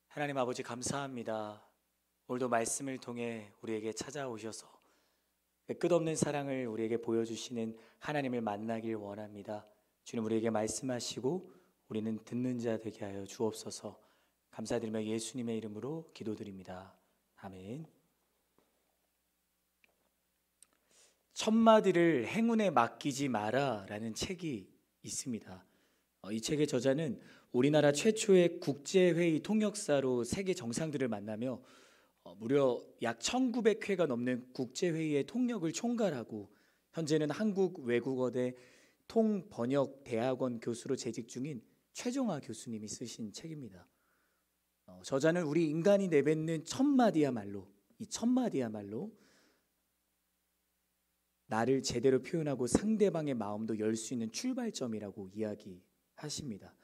하나님 아버지 감사합니다. 오늘도 말씀을 통해 우리에게 찾아오셔서 그 끝없는 사랑을 우리에게 보여주시는 하나님을 만나길 원합니다. 주님 우리에게 말씀하시고 우리는 듣는 자 되게 하여 주옵소서. 감사드리며 예수님의 이름으로 기도드립니다. 아멘. 첫마디를 행운에 맡기지 마라 라는 책이 있습니다. 이 책의 저자는 우리나라 최초의 국제회의 통역사로 세계 정상들을 만나며 무려 약 1900회가 넘는 국제회의의 통역을 총괄하고 현재는 한국 외국어대 통번역대학원 교수로 재직 중인 최종화 교수님이 쓰신 책입니다. 저자는 우리 인간이 내뱉는 첫마디야말로 이 첫마디야말로 나를 제대로 표현하고 상대방의 마음도 열 수 있는 출발점이라고 이야기하십니다.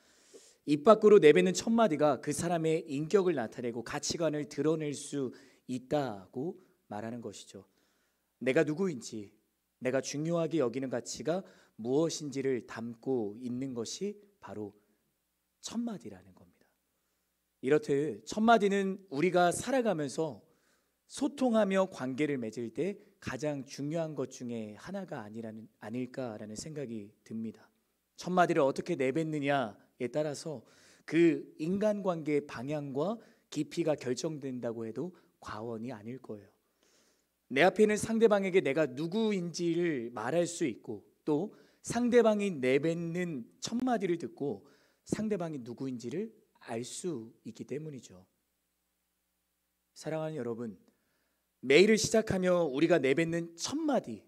입 밖으로 내뱉는 첫마디가 그 사람의 인격을 나타내고 가치관을 드러낼 수 있다고 말하는 것이죠. 내가 누구인지, 내가 중요하게 여기는 가치가 무엇인지를 담고 있는 것이 바로 첫마디라는 겁니다. 이렇듯 첫마디는 우리가 살아가면서 소통하며 관계를 맺을 때 가장 중요한 것 중에 하나가 아닐까라는 생각이 듭니다. 첫마디를 어떻게 내뱉느냐에 따라서 그 인간관계의 방향과 깊이가 결정된다고 해도 과언이 아닐 거예요. 내 앞에 있는 상대방에게 내가 누구인지를 말할 수 있고 또 상대방이 내뱉는 첫마디를 듣고 상대방이 누구인지를 알 수 있기 때문이죠. 사랑하는 여러분, 매일을 시작하며 우리가 내뱉는 첫마디,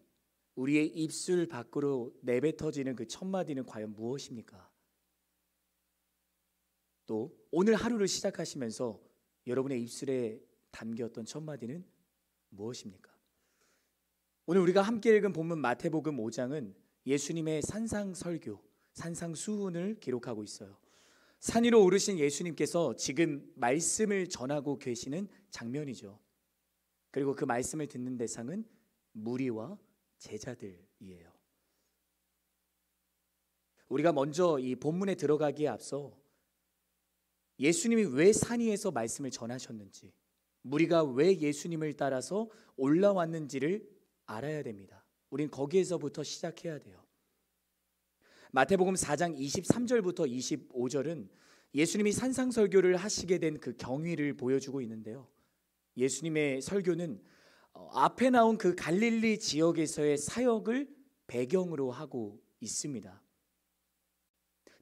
우리의 입술 밖으로 내뱉어지는 그 첫마디는 과연 무엇입니까? 또 오늘 하루를 시작하시면서 여러분의 입술에 담겼던 첫마디는 무엇입니까? 오늘 우리가 함께 읽은 본문 마태복음 5장은 예수님의 산상설교, 산상수훈을 기록하고 있어요. 산 위로 오르신 예수님께서 지금 말씀을 전하고 계시는 장면이죠. 그리고 그 말씀을 듣는 대상은 무리와 제자들이에요. 우리가 먼저 이 본문에 들어가기에 앞서 예수님이 왜 산 위에서 말씀을 전하셨는지, 무리가 왜 예수님을 따라서 올라왔는지를 알아야 됩니다. 우린 거기에서부터 시작해야 돼요. 마태복음 4장 23절부터 25절은 예수님이 산상설교를 하시게 된 그 경위를 보여주고 있는데요. 예수님의 설교는 앞에 나온 그 갈릴리 지역에서의 사역을 배경으로 하고 있습니다.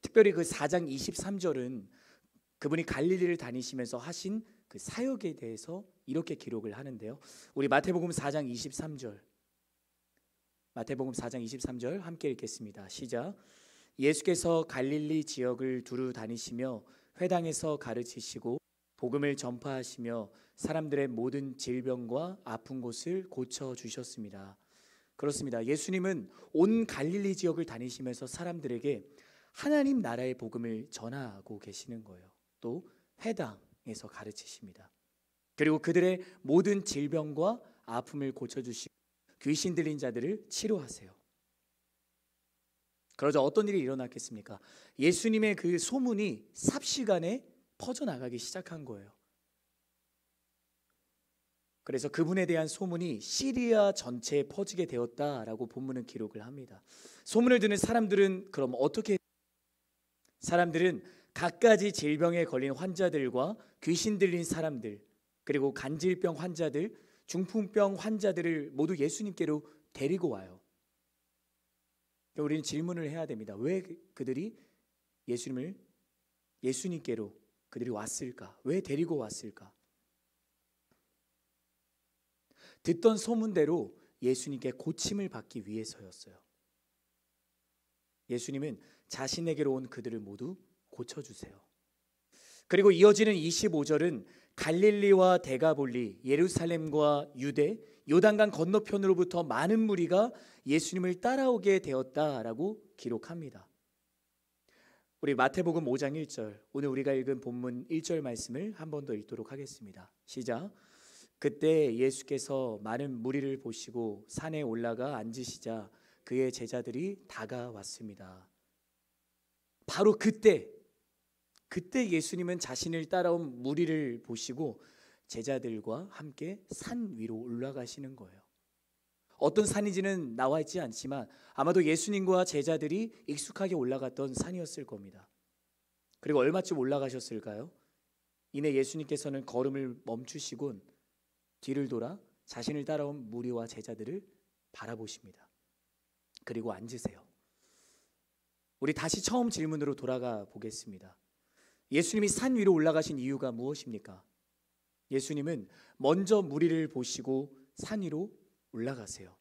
특별히 그 4장 23절은 그분이 갈릴리를 다니시면서 하신 그 사역에 대해서 이렇게 기록을 하는데요. 우리 마태복음 4장 23절, 마태복음 4장 23절 함께 읽겠습니다. 시작. 예수께서 갈릴리 지역을 두루 다니시며 회당에서 가르치시고 복음을 전파하시며 사람들의 모든 질병과 아픈 곳을 고쳐주셨습니다. 그렇습니다. 예수님은 온 갈릴리 지역을 다니시면서 사람들에게 하나님 나라의 복음을 전하고 계시는 거예요. 또 회당에서 가르치십니다. 그리고 그들의 모든 질병과 아픔을 고쳐주시고 귀신 들린 자들을 치료하세요. 그러자 어떤 일이 일어났겠습니까? 예수님의 그 소문이 삽시간에 퍼져나가기 시작한 거예요. 그래서 그분에 대한 소문이 시리아 전체에 퍼지게 되었다라고 본문은 기록을 합니다. 소문을 듣는 사람들은 그럼 어떻게? 사람들은 갖가지 질병에 걸린 환자들과 귀신 들린 사람들, 그리고 간질병 환자들, 중풍병 환자들을 모두 예수님께로 데리고 와요. 우리는 질문을 해야 됩니다. 왜 그들이 예수님께로 그들이 왔을까? 왜 데리고 왔을까? 듣던 소문대로 예수님께 고침을 받기 위해서였어요. 예수님은 자신에게로 온 그들을 모두 고쳐주세요. 그리고 이어지는 25절은 갈릴리와 데가볼리, 예루살렘과 유대, 요단강 건너편으로부터 많은 무리가 예수님을 따라오게 되었다라고 기록합니다. 우리 마태복음 5장 1절, 오늘 우리가 읽은 본문 1절 말씀을 한 번 더 읽도록 하겠습니다. 시작. 그때 예수께서 많은 무리를 보시고 산에 올라가 앉으시자 그의 제자들이 다가왔습니다. 바로 그때 그때 예수님은 자신을 따라온 무리를 보시고 제자들과 함께 산 위로 올라가시는 거예요. 어떤 산인지는 나와 있지 않지만 아마도 예수님과 제자들이 익숙하게 올라갔던 산이었을 겁니다. 그리고 얼마쯤 올라가셨을까요? 이내 예수님께서는 걸음을 멈추시곤 뒤를 돌아 자신을 따라온 무리와 제자들을 바라보십니다. 그리고 앉으세요. 우리 다시 처음 질문으로 돌아가 보겠습니다. 예수님이 산 위로 올라가신 이유가 무엇입니까? 예수님은 먼저 무리를 보시고 산 위로 올라가세요.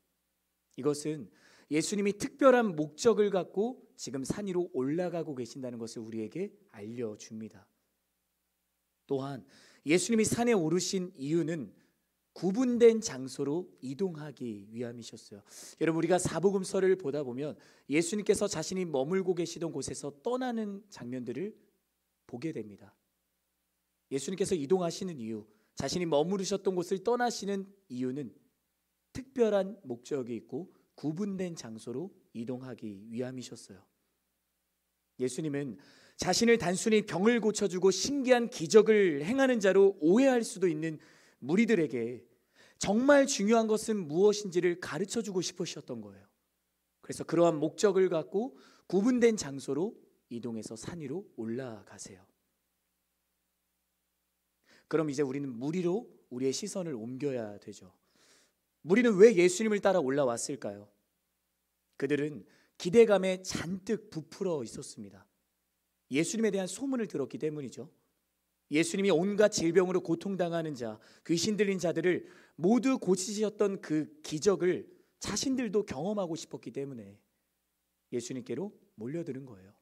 이것은 예수님이 특별한 목적을 갖고 지금 산 위로 올라가고 계신다는 것을 우리에게 알려줍니다. 또한 예수님이 산에 오르신 이유는 구분된 장소로 이동하기 위함이셨어요. 여러분, 우리가 사복음서를 보다 보면 예수님께서 자신이 머물고 계시던 곳에서 떠나는 장면들을 보게 됩니다. 예수님께서 이동하시는 이유, 자신이 머무르셨던 곳을 떠나시는 이유는 특별한 목적이 있고 구분된 장소로 이동하기 위함이셨어요. 예수님은 자신을 단순히 병을 고쳐주고 신기한 기적을 행하는 자로 오해할 수도 있는 무리들에게 정말 중요한 것은 무엇인지를 가르쳐주고 싶으셨던 거예요. 그래서 그러한 목적을 갖고 구분된 장소로 이동해서 산 위로 올라가세요. 그럼 이제 우리는 무리로 우리의 시선을 옮겨야 되죠. 무리는 왜 예수님을 따라 올라왔을까요? 그들은 기대감에 잔뜩 부풀어 있었습니다. 예수님에 대한 소문을 들었기 때문이죠. 예수님이 온갖 질병으로 고통당하는 자, 귀신 들린 자들을 모두 고치셨던 그 기적을 자신들도 경험하고 싶었기 때문에 예수님께로 몰려드는 거예요.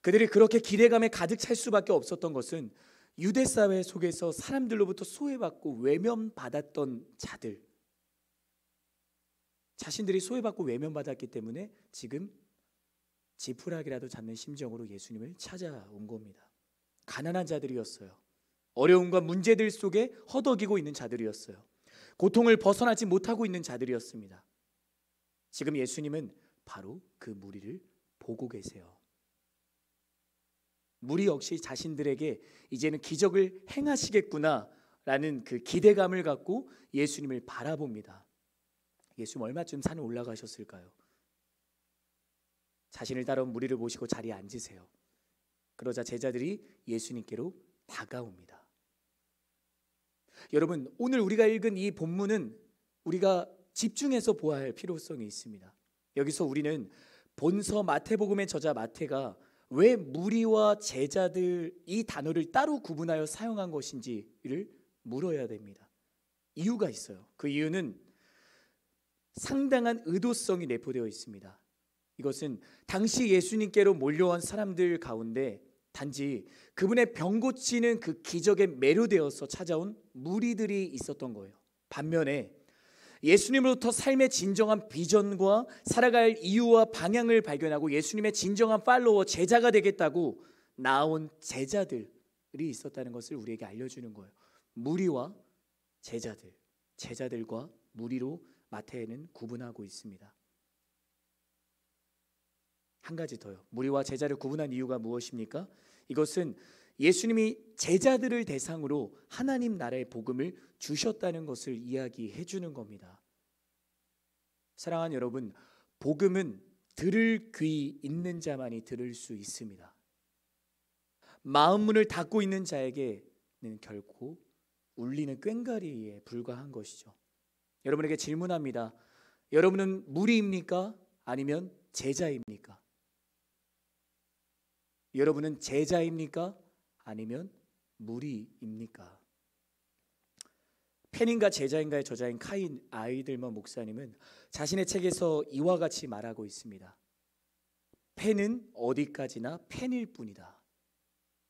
그들이 그렇게 기대감에 가득 찰 수밖에 없었던 것은 유대 사회 속에서 사람들로부터 소외받고 외면받았던 자들, 자신들이 소외받고 외면받았기 때문에 지금 지푸라기라도 잡는 심정으로 예수님을 찾아온 겁니다. 가난한 자들이었어요. 어려움과 문제들 속에 허덕이고 있는 자들이었어요. 고통을 벗어나지 못하고 있는 자들이었습니다. 지금 예수님은 바로 그 무리를 보고 계세요. 무리 역시 자신들에게 이제는 기적을 행하시겠구나라는 그 기대감을 갖고 예수님을 바라봅니다. 예수님 얼마쯤 산에 올라가셨을까요? 자신을 따라온 무리를 모시고 자리에 앉으세요. 그러자 제자들이 예수님께로 다가옵니다. 여러분, 오늘 우리가 읽은 이 본문은 우리가 집중해서 보아야 할 필요성이 있습니다. 여기서 우리는 본서 마태복음의 저자 마태가 왜 무리와 제자들 이 단어를 따로 구분하여 사용한 것인지를 물어야 됩니다. 이유가 있어요. 그 이유는 상당한 의도성이 내포되어 있습니다. 이것은 당시 예수님께로 몰려온 사람들 가운데 단지 그분의 병 고치는 그 기적에 매료되어서 찾아온 무리들이 있었던 거예요. 반면에 예수님으로부터 삶의 진정한 비전과 살아갈 이유와 방향을 발견하고 예수님의 진정한 팔로워, 제자가 되겠다고 나온 제자들이 있었다는 것을 우리에게 알려주는 거예요. 무리와 제자들, 제자들과 무리로 마태에는 구분하고 있습니다. 한 가지 더요. 무리와 제자를 구분한 이유가 무엇입니까? 이것은 예수님이 제자들을 대상으로 하나님 나라의 복음을 주셨다는 것을 이야기해 주는 겁니다. 사랑하는 여러분, 복음은 들을 귀 있는 자만이 들을 수 있습니다. 마음 문을 닫고 있는 자에게는 결코 울리는 꽹과리에 불과한 것이죠. 여러분에게 질문합니다. 여러분은 무리입니까? 아니면 제자입니까? 여러분은 제자입니까? 아니면 무리입니까? 팬인가 제자인가의 저자인 카인 아이들먼 목사님은 자신의 책에서 이와 같이 말하고 있습니다. 팬은 어디까지나 팬일 뿐이다.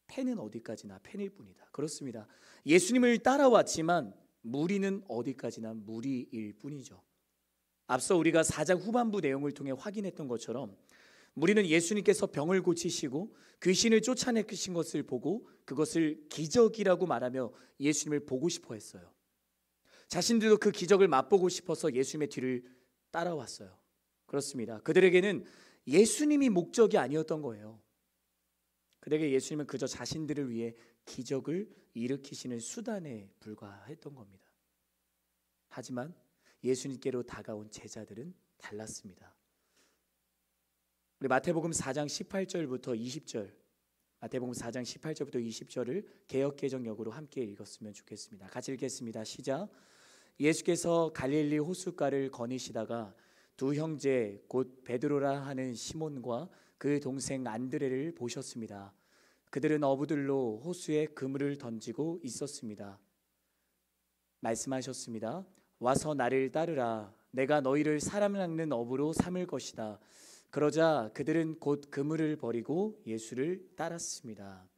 팬은 어디까지나 팬일 뿐이다. 그렇습니다. 예수님을 따라왔지만 무리는 어디까지나 무리일 뿐이죠. 앞서 우리가 4장 후반부 내용을 통해 확인했던 것처럼 무리는 예수님께서 병을 고치시고 귀신을 쫓아내신 것을 보고 그것을 기적이라고 말하며 예수님을 보고 싶어 했어요. 자신들도 그 기적을 맛보고 싶어서 예수님의 뒤를 따라왔어요. 그렇습니다. 그들에게는 예수님이 목적이 아니었던 거예요. 그들에게 예수님은 그저 자신들을 위해 기적을 일으키시는 수단에 불과했던 겁니다. 하지만 예수님께로 다가온 제자들은 달랐습니다. 우리 마태복음 4장 18절부터 20절, 마태복음 4장 18절부터 20절을 개역개정역으로 함께 읽었으면 좋겠습니다. 같이 읽겠습니다. 시작. 예수께서 갈릴리 호숫가를 거니시다가 두 형제 곧 베드로라 하는 시몬과 그 동생 안드레를 보셨습니다. 그들은 어부들로 호수에 그물을 던지고 있었습니다. 말씀하셨습니다. 와서 나를 따르라. 내가 너희를 사람 낚는 어부로 삼을 것이다. 그러자 그들은 곧 그물을 버리고 예수를 따랐습니다.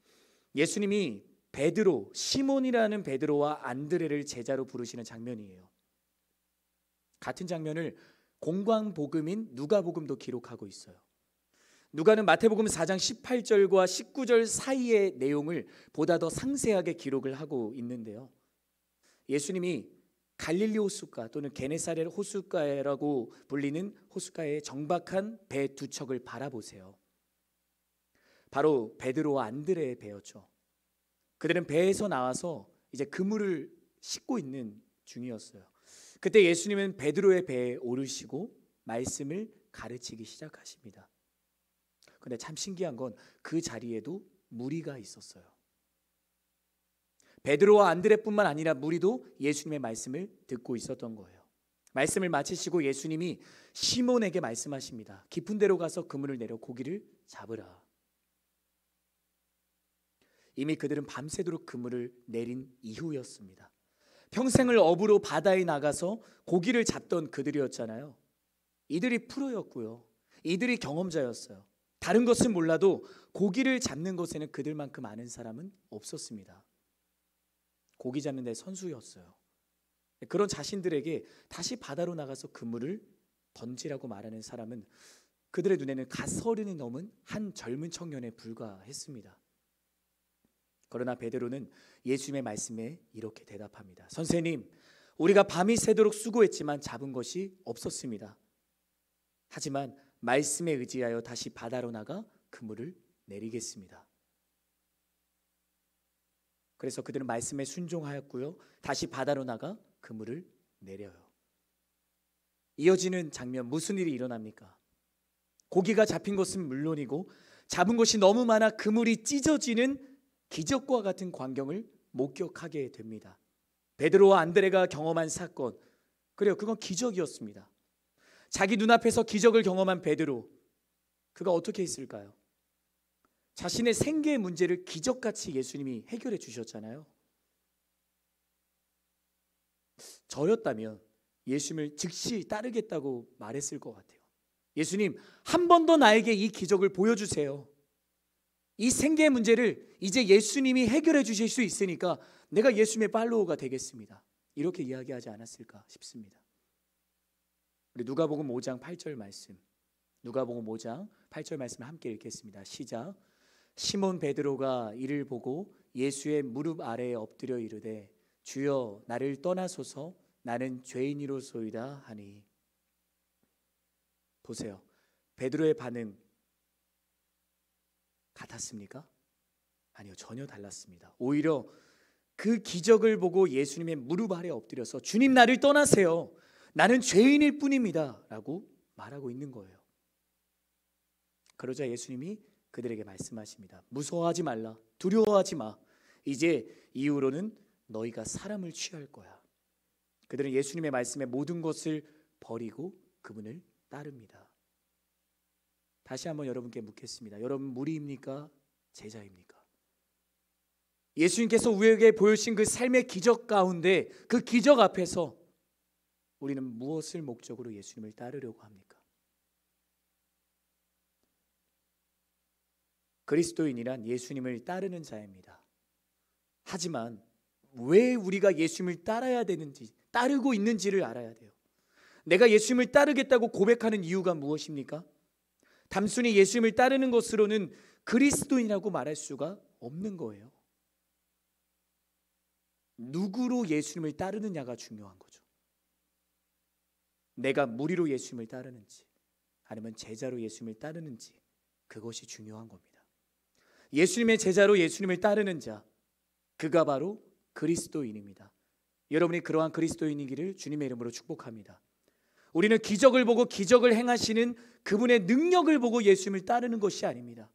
예수님이 베드로, 시몬이라는 베드로와 안드레를 제자로 부르시는 장면이에요. 같은 장면을 공관복음인 누가복음도 기록하고 있어요. 누가는 마태복음 4장 18절과 19절 사이의 내용을 보다 더 상세하게 기록을 하고 있는데요. 예수님이 갈릴리 호숫가 또는 게네사렛 호숫가라고 불리는 호숫가의 정박한 배 두 척을 바라보세요. 바로 베드로와 안드레의 배였죠. 그들은 배에서 나와서 이제 그물을 싣고 있는 중이었어요. 그때 예수님은 베드로의 배에 오르시고 말씀을 가르치기 시작하십니다. 근데 참 신기한 건 그 자리에도 무리가 있었어요. 베드로와 안드레뿐만 아니라 무리도 예수님의 말씀을 듣고 있었던 거예요. 말씀을 마치시고 예수님이 시몬에게 말씀하십니다. 깊은 데로 가서 그물을 내려 고기를 잡으라. 이미 그들은 밤새도록 그물을 내린 이후였습니다. 평생을 어부로 바다에 나가서 고기를 잡던 그들이었잖아요. 이들이 프로였고요. 이들이 경험자였어요. 다른 것은 몰라도 고기를 잡는 것에는 그들만큼 아는 사람은 없었습니다. 고기 잡는 데 선수였어요. 그런 자신들에게 다시 바다로 나가서 그물을 던지라고 말하는 사람은 그들의 눈에는 갓30이 넘은 한 젊은 청년에 불과했습니다. 그러나 베드로는 예수님의 말씀에 이렇게 대답합니다. 선생님, 우리가 밤이 새도록 수고했지만 잡은 것이 없었습니다. 하지만 말씀에 의지하여 다시 바다로 나가 그물을 내리겠습니다. 그래서 그들은 말씀에 순종하였고요. 다시 바다로 나가 그물을 내려요. 이어지는 장면, 무슨 일이 일어납니까? 고기가 잡힌 것은 물론이고 잡은 것이 너무 많아 그물이 찢어지는 기적과 같은 광경을 목격하게 됩니다. 베드로와 안드레가 경험한 사건, 그래요, 그건 기적이었습니다. 자기 눈앞에서 기적을 경험한 베드로, 그가 어떻게 했을까요? 자신의 생계의 문제를 기적같이 예수님이 해결해 주셨잖아요. 저였다면 예수님을 즉시 따르겠다고 말했을 것 같아요. 예수님, 한 번 더 나에게 이 기적을 보여주세요. 이 생계의 문제를 이제 예수님이 해결해 주실 수 있으니까 내가 예수님의 팔로워가 되겠습니다. 이렇게 이야기하지 않았을까 싶습니다. 우리 누가복음 5장 8절 말씀, 누가복음 5장 8절 말씀을 함께 읽겠습니다. 시작. 시몬 베드로가 이를 보고 예수의 무릎 아래에 엎드려 이르되 주여 나를 떠나소서 나는 죄인이로소이다 하니. 보세요. 베드로의 반응 같았습니까? 아니요, 전혀 달랐습니다. 오히려 그 기적을 보고 예수님의 무릎 아래 엎드려서 주님 나를 떠나세요. 나는 죄인일 뿐입니다 라고 말하고 있는 거예요. 그러자 예수님이 그들에게 말씀하십니다. 무서워하지 말라. 두려워하지 마. 이제 이후로는 너희가 사람을 취할 거야. 그들은 예수님의 말씀에 모든 것을 버리고 그분을 따릅니다. 다시 한번 여러분께 묻겠습니다. 여러분 무리입니까? 제자입니까? 예수님께서 우리에게 보여주신 그 삶의 기적 가운데 그 기적 앞에서 우리는 무엇을 목적으로 예수님을 따르려고 합니까? 그리스도인이란 예수님을 따르는 자입니다. 하지만 왜 우리가 예수님을 따라야 되는지, 따르고 있는지를 알아야 돼요. 내가 예수님을 따르겠다고 고백하는 이유가 무엇입니까? 단순히 예수님을 따르는 것으로는 그리스도인이라고 말할 수가 없는 거예요. 누구로 예수님을 따르느냐가 중요한 거죠. 내가 무리로 예수님을 따르는지 아니면 제자로 예수님을 따르는지, 그것이 중요한 겁니다. 예수님의 제자로 예수님을 따르는 자, 그가 바로 그리스도인입니다. 여러분이 그러한 그리스도인이기를 주님의 이름으로 축복합니다. 우리는 기적을 보고 기적을 행하시는 그분의 능력을 보고 예수님을 따르는 것이 아닙니다.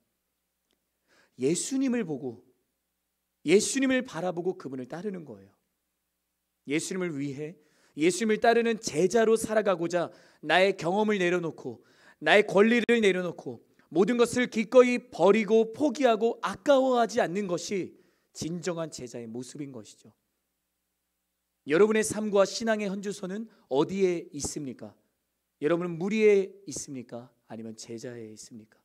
예수님을 보고, 예수님을 바라보고 그분을 따르는 거예요. 예수님을 위해, 예수님을 따르는 제자로 살아가고자 나의 경험을 내려놓고, 나의 권리를 내려놓고, 모든 것을 기꺼이 버리고 포기하고 아까워하지 않는 것이 진정한 제자의 모습인 것이죠. 여러분의 삶과 신앙의 현주소는 어디에 있습니까? 여러분은 무리에 있습니까? 아니면 제자에 있습니까?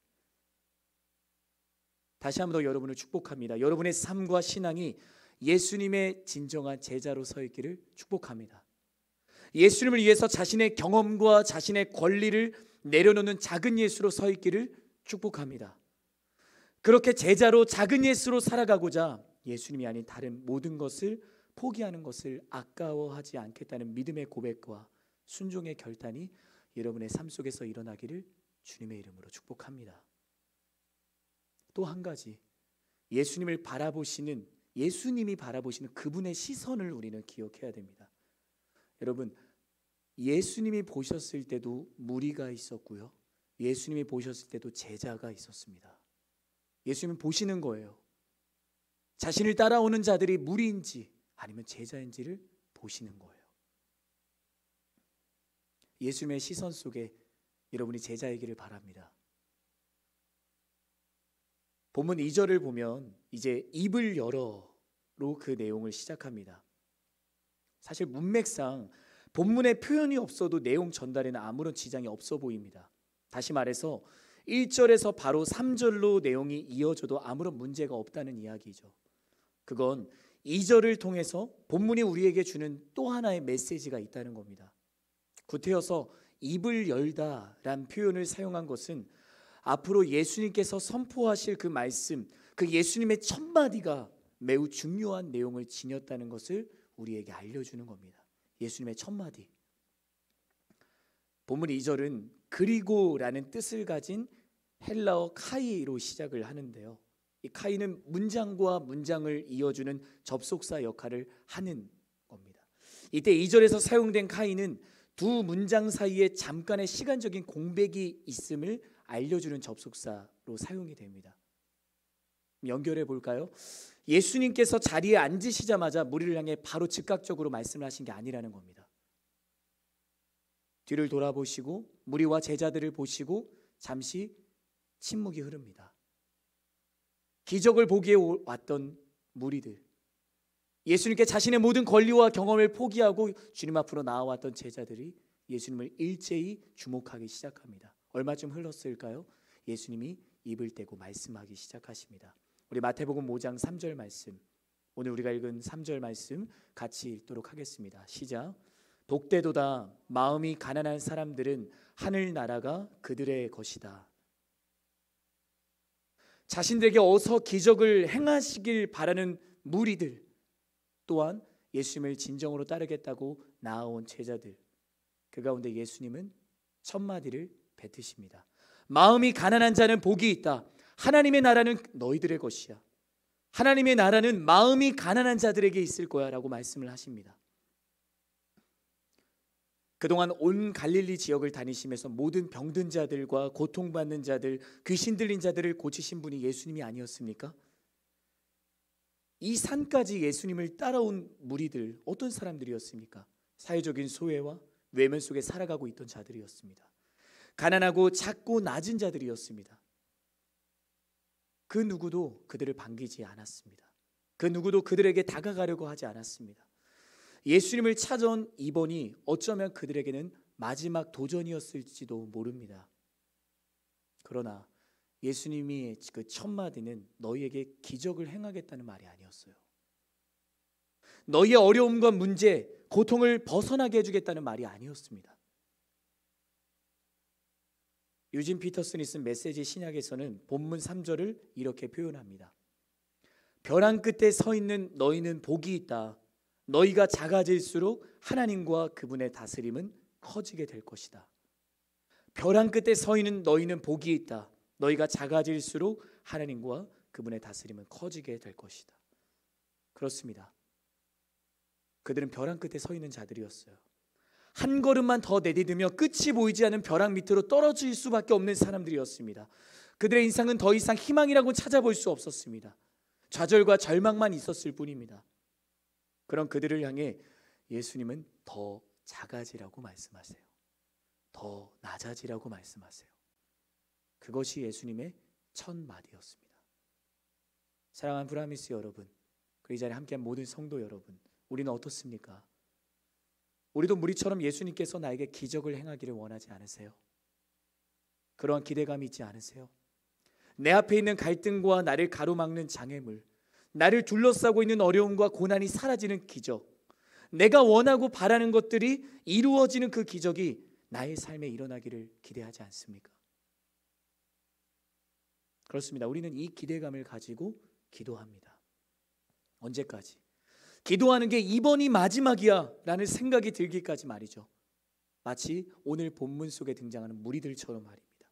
다시 한 번 더 여러분을 축복합니다. 여러분의 삶과 신앙이 예수님의 진정한 제자로 서 있기를 축복합니다. 예수님을 위해서 자신의 경험과 자신의 권리를 내려놓는 작은 예수로 서 있기를 축복합니다. 그렇게 제자로 작은 예수로 살아가고자 예수님이 아닌 다른 모든 것을 포기하는 것을 아까워하지 않겠다는 믿음의 고백과 순종의 결단이 여러분의 삶 속에서 일어나기를 주님의 이름으로 축복합니다. 또 한 가지, 예수님을 바라보시는, 예수님이 바라보시는 그분의 시선을 우리는 기억해야 됩니다. 여러분, 예수님이 보셨을 때도 무리가 있었고요, 예수님이 보셨을 때도 제자가 있었습니다. 예수님은 보시는 거예요. 자신을 따라오는 자들이 무리인지 아니면 제자인지를 보시는 거예요. 예수님의 시선 속에 여러분이 제자이기를 바랍니다. 본문 2절을 보면 이제 입을 열어로 그 내용을 시작합니다. 사실 문맥상 본문에 표현이 없어도 내용 전달에는 아무런 지장이 없어 보입니다. 다시 말해서 1절에서 바로 3절로 내용이 이어져도 아무런 문제가 없다는 이야기죠. 그건 2절을 통해서 본문이 우리에게 주는 또 하나의 메시지가 있다는 겁니다. 구태여서 입을 열다란 표현을 사용한 것은 앞으로 예수님께서 선포하실 그 말씀, 그 예수님의 첫 마디가 매우 중요한 내용을 지녔다는 것을 우리에게 알려주는 겁니다. 예수님의 첫 마디. 본문 2절은 그리고라는 뜻을 가진 헬라어 카이로 시작을 하는데요, 이 카이는 문장과 문장을 이어주는 접속사 역할을 하는 겁니다. 이때 2절에서 사용된 카이는 두 문장 사이에 잠깐의 시간적인 공백이 있음을 알려주는 접속사로 사용이 됩니다. 연결해 볼까요? 예수님께서 자리에 앉으시자마자 무리를 향해 바로 즉각적으로 말씀을 하신 게 아니라는 겁니다. 뒤를 돌아보시고 무리와 제자들을 보시고 잠시 침묵이 흐릅니다. 기적을 보기에 왔던 무리들, 예수님께 자신의 모든 권리와 경험을 포기하고 주님 앞으로 나아왔던 제자들이 예수님을 일제히 주목하기 시작합니다. 얼마쯤 흘렀을까요? 예수님이 입을 떼고 말씀하기 시작하십니다. 우리 마태복음 5장 3절 말씀, 오늘 우리가 읽은 3절 말씀 같이 읽도록 하겠습니다. 시작. 독대도다 마음이 가난한 사람들은 하늘나라가 그들의 것이다. 자신들에게 어서 기적을 행하시길 바라는 무리들, 또한 예수님을 진정으로 따르겠다고 나아온 제자들, 그 가운데 예수님은 첫 마디를 뱉으십니다. 마음이 가난한 자는 복이 있다. 하나님의 나라는 너희들의 것이야. 하나님의 나라는 마음이 가난한 자들에게 있을 거야 라고 말씀을 하십니다. 그동안 온 갈릴리 지역을 다니시면서 모든 병든 자들과 고통받는 자들, 귀신 들린 자들을 고치신 분이 예수님이 아니었습니까? 이 산까지 예수님을 따라온 무리들, 어떤 사람들이었습니까? 사회적인 소외와 외면 속에 살아가고 있던 자들이었습니다. 가난하고 작고 낮은 자들이었습니다. 그 누구도 그들을 반기지 않았습니다. 그 누구도 그들에게 다가가려고 하지 않았습니다. 예수님을 찾아온 이번이 어쩌면 그들에게는 마지막 도전이었을지도 모릅니다. 그러나 예수님이 그 첫 마디는 너희에게 기적을 행하겠다는 말이 아니었어요. 너희의 어려움과 문제, 고통을 벗어나게 해주겠다는 말이 아니었습니다. 유진 피터슨이 쓴 메시지 신약에서는 본문 3절을 이렇게 표현합니다. 벼랑 끝에 서 있는 너희는 복이 있다. 너희가 작아질수록 하나님과 그분의 다스림은 커지게 될 것이다. 벼랑 끝에 서 있는 너희는 복이 있다. 너희가 작아질수록 하나님과 그분의 다스림은 커지게 될 것이다. 그렇습니다. 그들은 벼랑 끝에 서 있는 자들이었어요. 한 걸음만 더 내디디며 끝이 보이지 않는 벼랑 밑으로 떨어질 수밖에 없는 사람들이었습니다. 그들의 인생은 더 이상 희망이라고 찾아볼 수 없었습니다. 좌절과 절망만 있었을 뿐입니다. 그런 그들을 향해 예수님은 더 작아지라고 말씀하세요. 더 낮아지라고 말씀하세요. 그것이 예수님의 첫 마디였습니다. 사랑하는 브라미스 여러분, 그 이 자리에 함께한 모든 성도 여러분, 우리는 어떻습니까? 우리도 무리처럼 예수님께서 나에게 기적을 행하기를 원하지 않으세요? 그러한 기대감이 있지 않으세요? 내 앞에 있는 갈등과 나를 가로막는 장애물, 나를 둘러싸고 있는 어려움과 고난이 사라지는 기적, 내가 원하고 바라는 것들이 이루어지는 그 기적이 나의 삶에 일어나기를 기대하지 않습니까? 그렇습니다. 우리는 이 기대감을 가지고 기도합니다. 언제까지? 기도하는 게 이번이 마지막이야 라는 생각이 들기까지 말이죠. 마치 오늘 본문 속에 등장하는 무리들처럼 말입니다.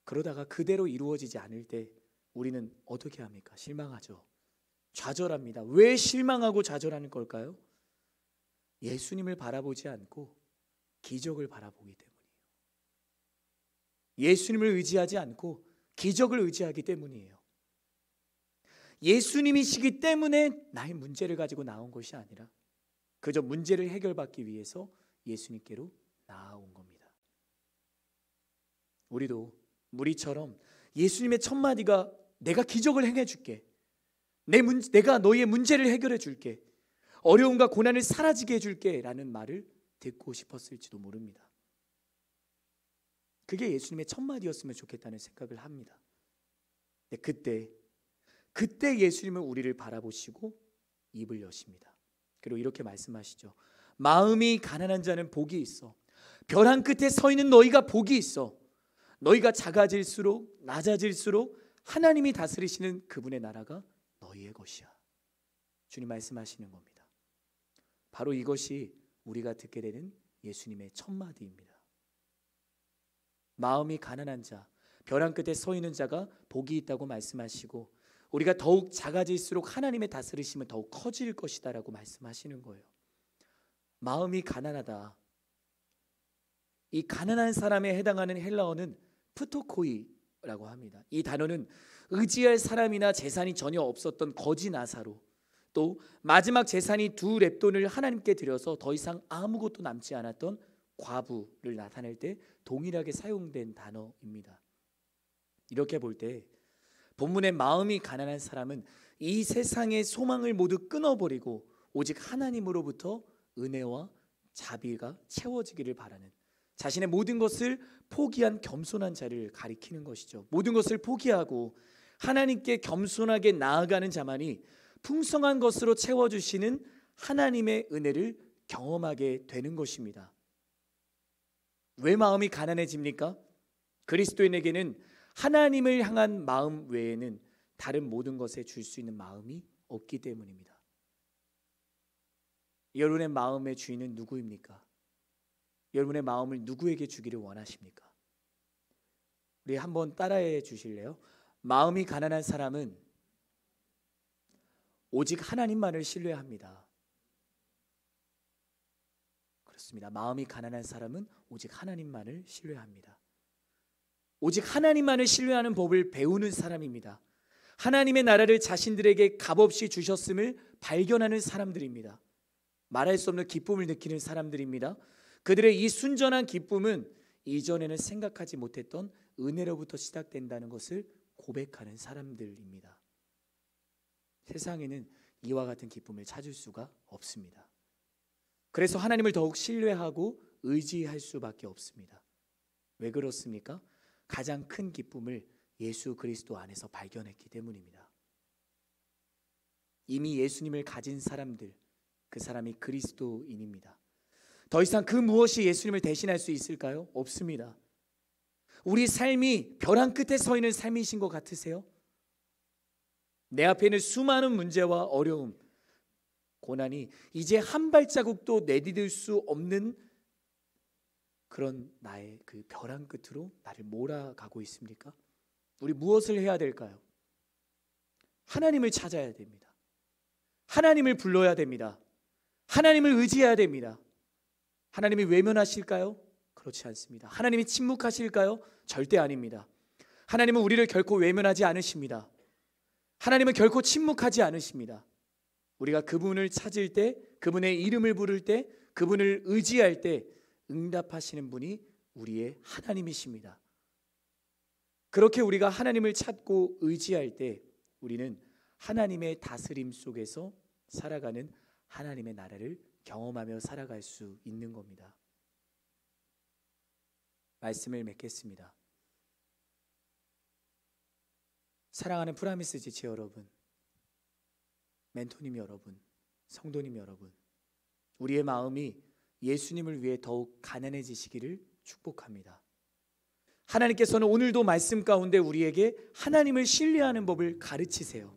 그러다가 그대로 이루어지지 않을 때 우리는 어떻게 합니까? 실망하죠. 좌절합니다. 왜 실망하고 좌절하는 걸까요? 예수님을 바라보지 않고 기적을 바라보기 때문이에요. 예수님을 의지하지 않고 기적을 의지하기 때문이에요. 예수님이시기 때문에 나의 문제를 가지고 나온 것이 아니라 그저 문제를 해결받기 위해서 예수님께로 나아온 겁니다. 우리도 무리처럼 예수님의 첫 마디가 내가 기적을 행해 줄게, 내가 너희의 문제를 해결해 줄게, 어려움과 고난을 사라지게 해줄게 라는 말을 듣고 싶었을지도 모릅니다. 그게 예수님의 첫 마디였으면 좋겠다는 생각을 합니다. 그때 예수님은 우리를 바라보시고 입을 여십니다. 그리고 이렇게 말씀하시죠. 마음이 가난한 자는 복이 있어. 벼랑 끝에 서 있는 너희가 복이 있어. 너희가 작아질수록 낮아질수록 하나님이 다스리시는 그분의 나라가 너희의 것이야. 주님 말씀하시는 겁니다. 바로 이것이 우리가 듣게 되는 예수님의 첫 마디입니다. 마음이 가난한 자, 벼랑 끝에 서 있는 자가 복이 있다고 말씀하시고 우리가 더욱 작아질수록 하나님의 다스리심은 더욱 커질 것이다 라고 말씀하시는 거예요. 마음이 가난하다. 이 가난한 사람에 해당하는 헬라어는 프토코이라고 합니다. 이 단어는 의지할 사람이나 재산이 전혀 없었던 거지 나사로, 또 마지막 재산이 2렙돈을 하나님께 드려서 더 이상 아무것도 남지 않았던 과부를 나타낼 때 동일하게 사용된 단어입니다. 이렇게 볼 때 본문의 마음이 가난한 사람은 이 세상의 소망을 모두 끊어버리고 오직 하나님으로부터 은혜와 자비가 채워지기를 바라는, 자신의 모든 것을 포기한 겸손한 자를 가리키는 것이죠. 모든 것을 포기하고 하나님께 겸손하게 나아가는 자만이 풍성한 것으로 채워주시는 하나님의 은혜를 경험하게 되는 것입니다. 왜 마음이 가난해집니까? 그리스도인에게는 하나님을 향한 마음 외에는 다른 모든 것에 줄 수 있는 마음이 없기 때문입니다. 여러분의 마음의 주인은 누구입니까? 여러분의 마음을 누구에게 주기를 원하십니까? 우리 한번 따라해 주실래요? 마음이 가난한 사람은 오직 하나님만을 신뢰합니다. 그렇습니다. 마음이 가난한 사람은 오직 하나님만을 신뢰합니다. 오직 하나님만을 신뢰하는 법을 배우는 사람입니다. 하나님의 나라를 자신들에게 값없이 주셨음을 발견하는 사람들입니다. 말할 수 없는 기쁨을 느끼는 사람들입니다. 그들의 이 순전한 기쁨은 이전에는 생각하지 못했던 은혜로부터 시작된다는 것을 고백하는 사람들입니다. 세상에는 이와 같은 기쁨을 찾을 수가 없습니다. 그래서 하나님을 더욱 신뢰하고 의지할 수밖에 없습니다. 왜 그렇습니까? 가장 큰 기쁨을 예수 그리스도 안에서 발견했기 때문입니다. 이미 예수님을 가진 사람들, 그 사람이 그리스도인입니다. 더 이상 그 무엇이 예수님을 대신할 수 있을까요? 없습니다. 우리 삶이 벼랑 끝에 서 있는 삶이신 것 같으세요? 내 앞에는 수많은 문제와 어려움, 고난이 이제 한 발자국도 내디딜 수 없는 그런 나의 그 벼랑 끝으로 나를 몰아가고 있습니까? 우리 무엇을 해야 될까요? 하나님을 찾아야 됩니다. 하나님을 불러야 됩니다. 하나님을 의지해야 됩니다. 하나님이 외면하실까요? 그렇지 않습니다. 하나님이 침묵하실까요? 절대 아닙니다. 하나님은 우리를 결코 외면하지 않으십니다. 하나님은 결코 침묵하지 않으십니다. 우리가 그분을 찾을 때, 그분의 이름을 부를 때, 그분을 의지할 때 응답하시는 분이 우리의 하나님이십니다. 그렇게 우리가 하나님을 찾고 의지할 때 우리는 하나님의 다스림 속에서 살아가는 하나님의 나라를 경험하며 살아갈 수 있는 겁니다. 말씀을 맺겠습니다. 사랑하는 프라미스 지체 여러분, 멘토님 여러분, 성도님 여러분, 우리의 마음이 예수님을 위해 더욱 가난해지시기를 축복합니다. 하나님께서는 오늘도 말씀 가운데 우리에게 하나님을 신뢰하는 법을 가르치세요.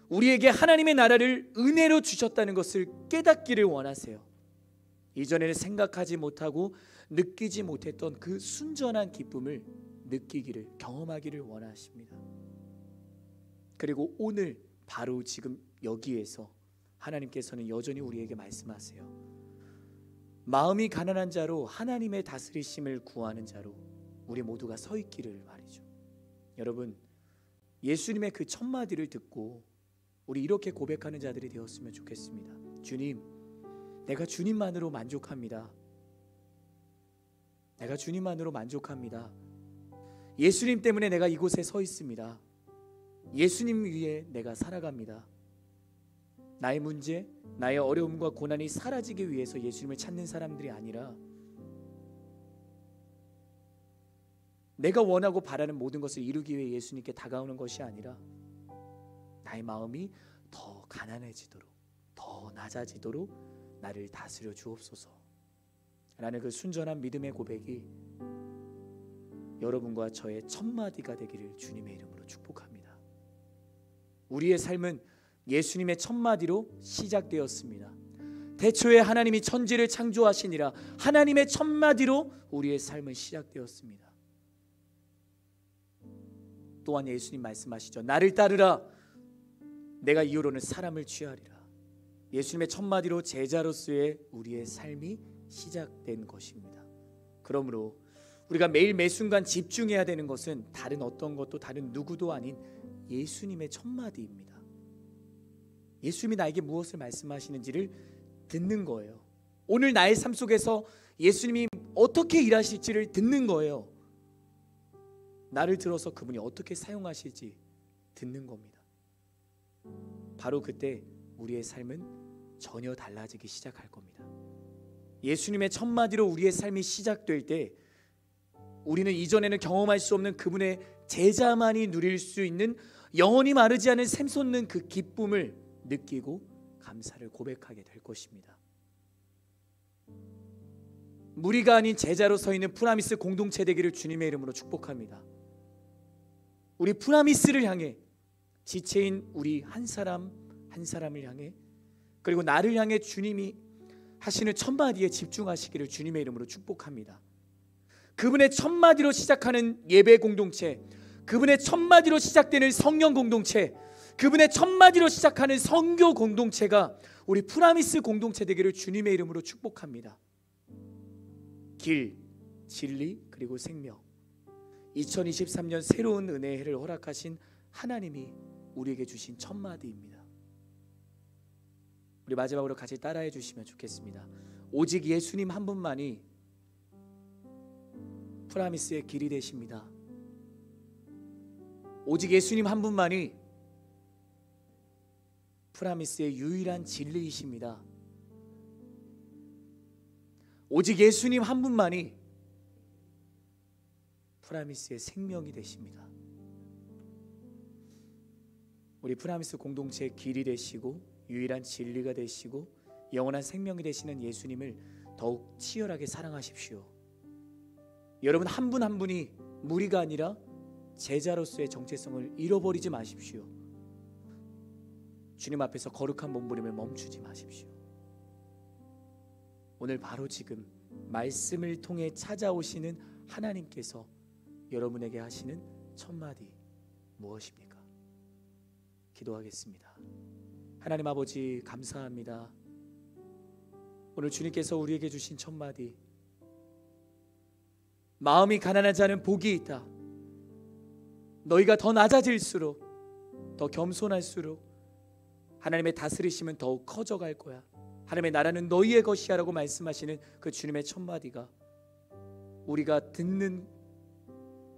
우리에게 하나님의 나라를 은혜로 주셨다는 것을 깨닫기를 원하세요. 이전에는 생각하지 못하고 느끼지 못했던 그 순전한 기쁨을 느끼기를, 경험하기를 원하십니다. 그리고 오늘 바로 지금 여기에서 하나님께서는 여전히 우리에게 말씀하세요. 마음이 가난한 자로 하나님의 다스리심을 구하는 자로 우리 모두가 서 있기를 말이죠. 여러분, 예수님의 그 첫 마디를 듣고 우리 이렇게 고백하는 자들이 되었으면 좋겠습니다. 주님, 내가 주님만으로 만족합니다. 내가 주님만으로 만족합니다. 예수님 때문에 내가 이곳에 서 있습니다. 예수님 위에 내가 살아갑니다. 나의 문제, 나의 어려움과 고난이 사라지기 위해서 예수님을 찾는 사람들이 아니라 내가 원하고 바라는 모든 것을 이루기 위해 예수님께 다가오는 것이 아니라 나의 마음이 더 가난해지도록, 더 낮아지도록 나를 다스려 주옵소서 라는 그 순전한 믿음의 고백이 여러분과 저의 첫 마디가 되기를 주님의 이름으로 축복합니다. 우리의 삶은 예수님의 첫 마디로 시작되었습니다. 태초에 하나님이 천지를 창조하시니라 하나님의 첫 마디로 우리의 삶은 시작되었습니다. 또한 예수님 말씀하시죠. 나를 따르라. 내가 이후로는 사람을 취하리라. 예수님의 첫 마디로 제자로서의 우리의 삶이 시작된 것입니다. 그러므로 우리가 매일 매순간 집중해야 되는 것은 다른 어떤 것도 다른 누구도 아닌 예수님의 첫 마디입니다. 예수님이 나에게 무엇을 말씀하시는지를 듣는 거예요. 오늘 나의 삶 속에서 예수님이 어떻게 일하실지를 듣는 거예요. 나를 들어서 그분이 어떻게 사용하실지 듣는 겁니다. 바로 그때 우리의 삶은 전혀 달라지기 시작할 겁니다. 예수님의 첫 마디로 우리의 삶이 시작될 때 우리는 이전에는 경험할 수 없는 그분의 제자만이 누릴 수 있는 영원히 마르지 않은 샘솟는 그 기쁨을 느끼고 감사를 고백하게 될 것입니다. 무리가 아닌 제자로 서 있는 프라미스 공동체 되기를 주님의 이름으로 축복합니다. 우리 프라미스를 향해, 지체인 우리 한 사람 한 사람을 향해, 그리고 나를 향해 주님이 하시는 첫 마디에 집중하시기를 주님의 이름으로 축복합니다. 그분의 첫 마디로 시작하는 예배 공동체, 그분의 첫 마디로 시작되는 성령 공동체, 그분의 첫 마디로 시작하는 선교 공동체가 우리 프라미스 공동체 되기를 주님의 이름으로 축복합니다. 길, 진리, 그리고 생명, 2023년 새로운 은혜의 해를 허락하신 하나님이 우리에게 주신 첫 마디입니다. 우리 마지막으로 같이 따라해 주시면 좋겠습니다. 오직 예수님 한 분만이 프라미스의 길이 되십니다. 오직 예수님 한 분만이 프라미스의 유일한 진리이십니다. 오직 예수님 한 분만이 프라미스의 생명이 되십니다. 우리 프라미스 공동체의 길이 되시고 유일한 진리가 되시고 영원한 생명이 되시는 예수님을 더욱 치열하게 사랑하십시오. 여러분 한 분 한 분이 무리가 아니라 제자로서의 정체성을 잃어버리지 마십시오. 주님 앞에서 거룩한 몸부림을 멈추지 마십시오. 오늘 바로 지금 말씀을 통해 찾아오시는 하나님께서 여러분에게 하시는 첫마디 무엇입니까? 기도하겠습니다. 하나님 아버지, 감사합니다. 오늘 주님께서 우리에게 주신 첫마디, 마음이 가난한 자는 복이 있다. 너희가 더 낮아질수록, 더 겸손할수록 하나님의 다스리심은 더욱 커져갈 거야. 하나님의 나라는 너희의 것이야 라고 말씀하시는 그 주님의 첫마디가 우리가 듣는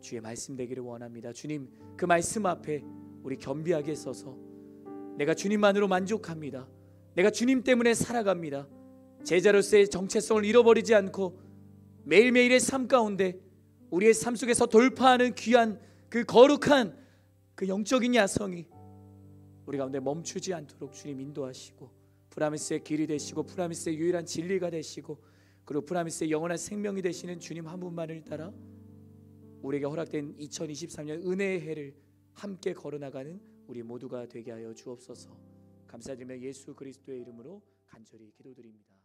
주의 말씀 되기를 원합니다. 주님, 그 말씀 앞에 우리 겸비하게 서서 내가 주님만으로 만족합니다. 내가 주님 때문에 살아갑니다. 제자로서의 정체성을 잃어버리지 않고 매일매일의 삶 가운데 우리의 삶 속에서 돌파하는 귀한 그 거룩한 그 영적인 야성이 우리 가운데 멈추지 않도록 주님 인도하시고, 프라미스의 길이 되시고 프라미스의 유일한 진리가 되시고, 그리고 프라미스의 영원한 생명이 되시는 주님 한 분만을 따라 우리에게 허락된 2023년 은혜의 해를 함께 걸어나가는 우리 모두가 되게 하여 주옵소서. 감사드리며 예수 그리스도의 이름으로 간절히 기도드립니다.